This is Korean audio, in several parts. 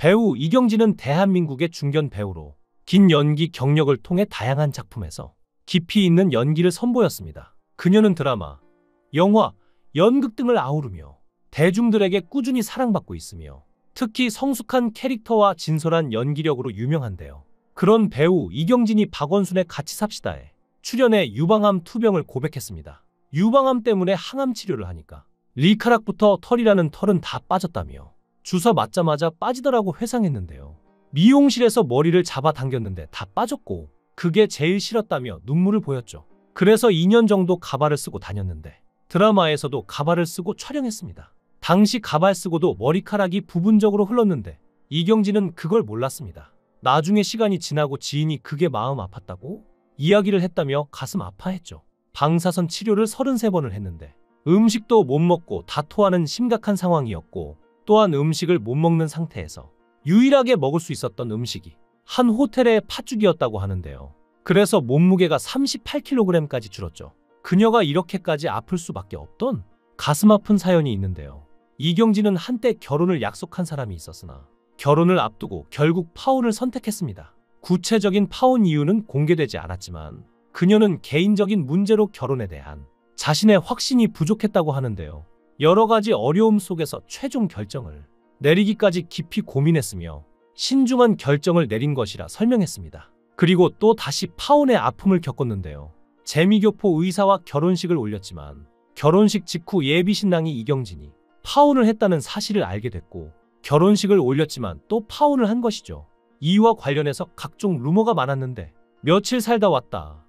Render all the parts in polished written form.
배우 이경진은 대한민국의 중견 배우로 긴 연기 경력을 통해 다양한 작품에서 깊이 있는 연기를 선보였습니다. 그녀는 드라마, 영화, 연극 등을 아우르며 대중들에게 꾸준히 사랑받고 있으며 특히 성숙한 캐릭터와 진솔한 연기력으로 유명한데요. 그런 배우 이경진이 박원순의 같이 삽시다에 출연해 유방암 투병을 고백했습니다. 유방암 때문에 항암 치료를 하니까 머리카락부터 털이라는 털은 다 빠졌다며 주사 맞자마자 빠지더라고 회상했는데요. 미용실에서 머리를 잡아당겼는데 다 빠졌고 그게 제일 싫었다며 눈물을 보였죠. 그래서 2년 정도 가발을 쓰고 다녔는데 드라마에서도 가발을 쓰고 촬영했습니다. 당시 가발 쓰고도 머리카락이 부분적으로 흘렀는데 이경진은 그걸 몰랐습니다. 나중에 시간이 지나고 지인이 그게 마음 아팠다고 이야기를 했다며 가슴 아파했죠. 방사선 치료를 33번을 했는데 음식도 못 먹고 다 토하는 심각한 상황이었고 또한 음식을 못 먹는 상태에서 유일하게 먹을 수 있었던 음식이 한 호텔의 팥죽이었다고 하는데요. 그래서 몸무게가 38kg까지 줄었죠. 그녀가 이렇게까지 아플 수밖에 없던 가슴 아픈 사연이 있는데요. 이경진은 한때 결혼을 약속한 사람이 있었으나 결혼을 앞두고 결국 파혼을 선택했습니다. 구체적인 파혼 이유는 공개되지 않았지만 그녀는 개인적인 문제로 결혼에 대한 자신의 확신이 부족했다고 하는데요. 여러 가지 어려움 속에서 최종 결정을 내리기까지 깊이 고민했으며 신중한 결정을 내린 것이라 설명했습니다. 그리고 또 다시 파혼의 아픔을 겪었는데요. 재미교포 의사와 결혼식을 올렸지만 결혼식 직후 예비 신랑이 이경진이 파혼을 했다는 사실을 알게 됐고 결혼식을 올렸지만 또 파혼을 한 것이죠. 이와 관련해서 각종 루머가 많았는데 며칠 살다 왔다,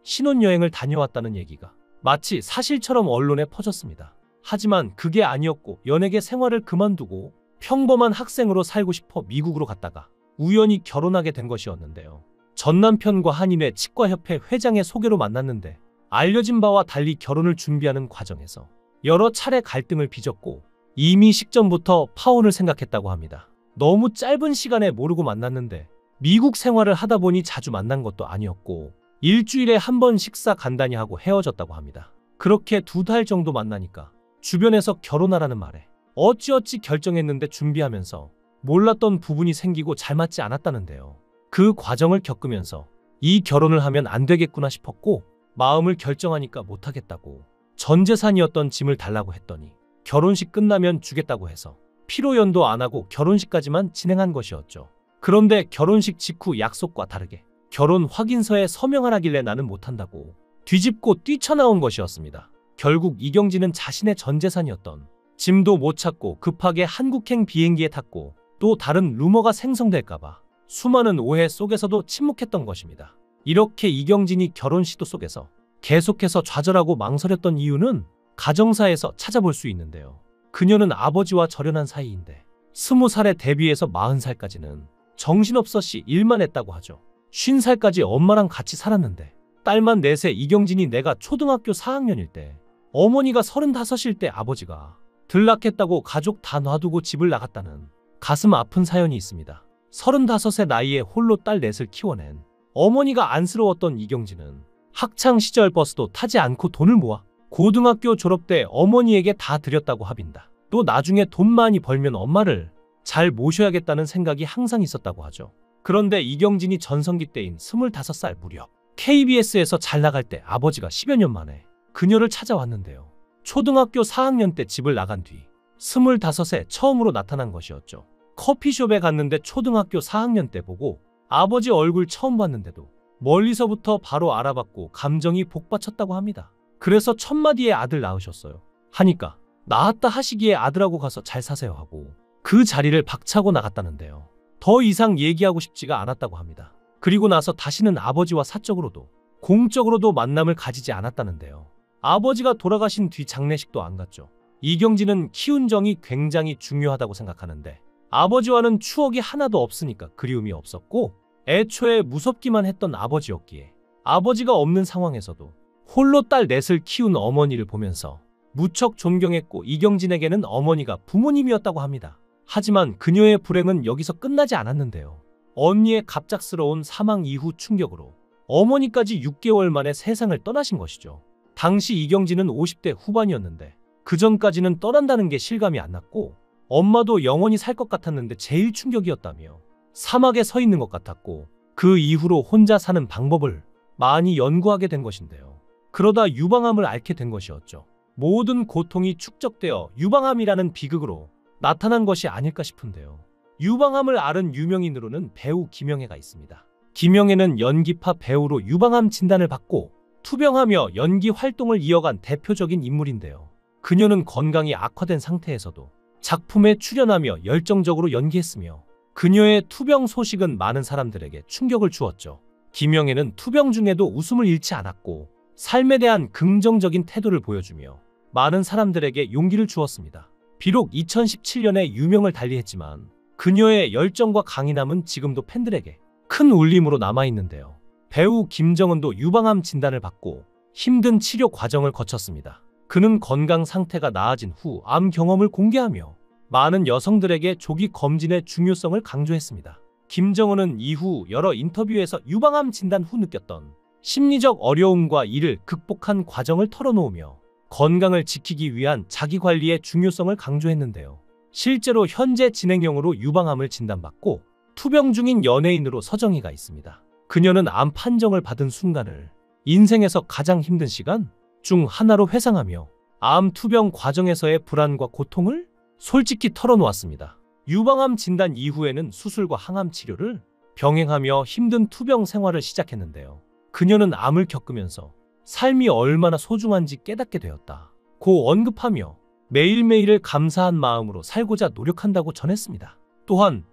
신혼여행을 다녀왔다는 얘기가 마치 사실처럼 언론에 퍼졌습니다. 하지만 그게 아니었고 연예계 생활을 그만두고 평범한 학생으로 살고 싶어 미국으로 갔다가 우연히 결혼하게 된 것이었는데요. 전 남편과 한인회 치과협회 회장의 소개로 만났는데 알려진 바와 달리 결혼을 준비하는 과정에서 여러 차례 갈등을 빚었고 이미 식전부터 파혼을 생각했다고 합니다. 너무 짧은 시간에 모르고 만났는데 미국 생활을 하다 보니 자주 만난 것도 아니었고 일주일에 한 번 식사 간단히 하고 헤어졌다고 합니다. 그렇게 2달 정도 만나니까 주변에서 결혼하라는 말에 어찌어찌 결정했는데 준비하면서 몰랐던 부분이 생기고 잘 맞지 않았다는데요. 그 과정을 겪으면서 이 결혼을 하면 안 되겠구나 싶었고 마음을 결정하니까 못하겠다고 전 재산이었던 짐을 달라고 했더니 결혼식 끝나면 주겠다고 해서 피로연도 안 하고 결혼식까지만 진행한 것이었죠. 그런데 결혼식 직후 약속과 다르게 결혼 확인서에 서명하라길래 나는 못한다고 뒤집고 뛰쳐나온 것이었습니다. 결국 이경진은 자신의 전 재산이었던 짐도 못 찾고 급하게 한국행 비행기에 탔고 또 다른 루머가 생성될까봐 수많은 오해 속에서도 침묵했던 것입니다. 이렇게 이경진이 결혼 시도 속에서 계속해서 좌절하고 망설였던 이유는 가정사에서 찾아볼 수 있는데요. 그녀는 아버지와 절연한 사이인데 20살에 데뷔해서 40살까지는 정신없었이 일만 했다고 하죠. 50살까지 엄마랑 같이 살았는데 딸만 넷에 이경진이 내가 초등학교 4학년일 때 어머니가 35일 때 아버지가 들락했다고 가족 다 놔두고 집을 나갔다는 가슴 아픈 사연이 있습니다. 35세 나이에 홀로 딸 넷을 키워낸 어머니가 안쓰러웠던 이경진은 학창시절 버스도 타지 않고 돈을 모아 고등학교 졸업 때 어머니에게 다 드렸다고 합니다. 또 나중에 돈 많이 벌면 엄마를 잘 모셔야겠다는 생각이 항상 있었다고 하죠. 그런데 이경진이 전성기 때인 25살 무렵 KBS에서 잘 나갈 때 아버지가 10여 년 만에 그녀를 찾아왔는데요. 초등학교 4학년 때 집을 나간 뒤 25세 처음으로 나타난 것이었죠. 커피숍에 갔는데 초등학교 4학년 때 보고 아버지 얼굴 처음 봤는데도 멀리서부터 바로 알아봤고 감정이 복받쳤다고 합니다. 그래서 첫마디에 아들 낳으셨어요 하니까 낳았다 하시기에 아들하고 가서 잘 사세요 하고 그 자리를 박차고 나갔다는데요. 더 이상 얘기하고 싶지가 않았다고 합니다. 그리고 나서 다시는 아버지와 사적으로도 공적으로도 만남을 가지지 않았다는데요. 아버지가 돌아가신 뒤 장례식도 안 갔죠. 이경진은 키운 정이 굉장히 중요하다고 생각하는데 아버지와는 추억이 하나도 없으니까 그리움이 없었고 애초에 무섭기만 했던 아버지였기에 아버지가 없는 상황에서도 홀로 딸 넷을 키운 어머니를 보면서 무척 존경했고 이경진에게는 어머니가 부모님이었다고 합니다. 하지만 그녀의 불행은 여기서 끝나지 않았는데요. 언니의 갑작스러운 사망 이후 충격으로 어머니까지 6개월 만에 세상을 떠나신 것이죠. 당시 이경진은 50대 후반이었는데 그 전까지는 떠난다는 게 실감이 안 났고 엄마도 영원히 살 것 같았는데 제일 충격이었다며 사막에 서 있는 것 같았고 그 이후로 혼자 사는 방법을 많이 연구하게 된 것인데요. 그러다 유방암을 앓게 된 것이었죠. 모든 고통이 축적되어 유방암이라는 비극으로 나타난 것이 아닐까 싶은데요. 유방암을 앓은 유명인으로는 배우 김영애가 있습니다. 김영애는 연기파 배우로 유방암 진단을 받고 투병하며 연기 활동을 이어간 대표적인 인물인데요. 그녀는 건강이 악화된 상태에서도 작품에 출연하며 열정적으로 연기했으며 그녀의 투병 소식은 많은 사람들에게 충격을 주었죠. 김영애는 투병 중에도 웃음을 잃지 않았고 삶에 대한 긍정적인 태도를 보여주며 많은 사람들에게 용기를 주었습니다. 비록 2017년에 유명을 달리했지만 그녀의 열정과 강인함은 지금도 팬들에게 큰 울림으로 남아있는데요. 배우 김정은도 유방암 진단을 받고 힘든 치료 과정을 거쳤습니다. 그는 건강 상태가 나아진 후 암 경험을 공개하며 많은 여성들에게 조기 검진의 중요성을 강조했습니다. 김정은은 이후 여러 인터뷰에서 유방암 진단 후 느꼈던 심리적 어려움과 이를 극복한 과정을 털어놓으며 건강을 지키기 위한 자기관리의 중요성을 강조했는데요. 실제로 현재 진행형으로 유방암을 진단받고 투병 중인 연예인으로 서정희가 있습니다. 그녀는 암 판정을 받은 순간을 인생에서 가장 힘든 시간 중 하나로 회상하며 암 투병 과정에서의 불안과 고통을 솔직히 털어놓았습니다. 유방암 진단 이후에는 수술과 항암 치료를 병행하며 힘든 투병 생활을 시작했는데요. 그녀는 암을 겪으면서 삶이 얼마나 소중한지 깨닫게 되었다고 언급하며 매일매일을 감사한 마음으로 살고자 노력한다고 전했습니다. 또한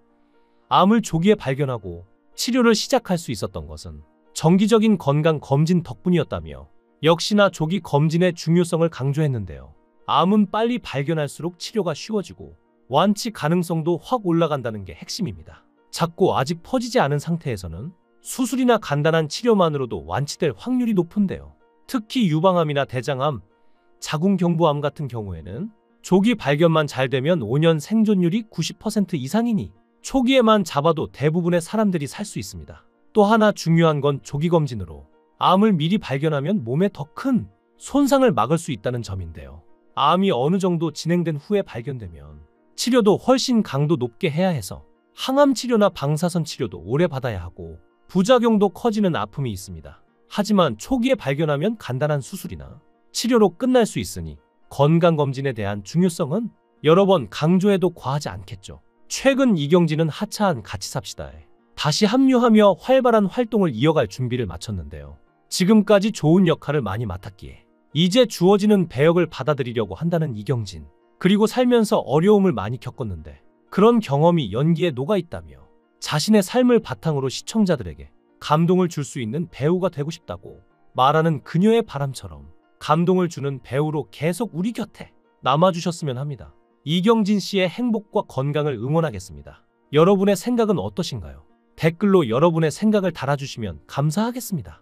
암을 조기에 발견하고 치료를 시작할 수 있었던 것은 정기적인 건강 검진 덕분이었다며 역시나 조기 검진의 중요성을 강조했는데요. 암은 빨리 발견할수록 치료가 쉬워지고 완치 가능성도 확 올라간다는 게 핵심입니다. 작고 아직 퍼지지 않은 상태에서는 수술이나 간단한 치료만으로도 완치될 확률이 높은데요. 특히 유방암이나 대장암, 자궁경부암 같은 경우에는 조기 발견만 잘 되면 5년 생존율이 90% 이상이니 초기에만 잡아도 대부분의 사람들이 살 수 있습니다. 또 하나 중요한 건 조기 검진으로 암을 미리 발견하면 몸에 더 큰 손상을 막을 수 있다는 점인데요. 암이 어느 정도 진행된 후에 발견되면 치료도 훨씬 강도 높게 해야 해서 항암 치료나 방사선 치료도 오래 받아야 하고 부작용도 커지는 아픔이 있습니다. 하지만 초기에 발견하면 간단한 수술이나 치료로 끝날 수 있으니 건강검진에 대한 중요성은 여러 번 강조해도 과하지 않겠죠. 최근 이경진은 하차한 같이 삽시다에 다시 합류하며 활발한 활동을 이어갈 준비를 마쳤는데요. 지금까지 좋은 역할을 많이 맡았기에 이제 주어지는 배역을 받아들이려고 한다는 이경진. 그리고 살면서 어려움을 많이 겪었는데 그런 경험이 연기에 녹아있다며 자신의 삶을 바탕으로 시청자들에게 감동을 줄 수 있는 배우가 되고 싶다고 말하는 그녀의 바람처럼 감동을 주는 배우로 계속 우리 곁에 남아주셨으면 합니다. 이경진 씨의 행복과 건강을 응원하겠습니다. 여러분의 생각은 어떠신가요? 댓글로 여러분의 생각을 달아주시면 감사하겠습니다.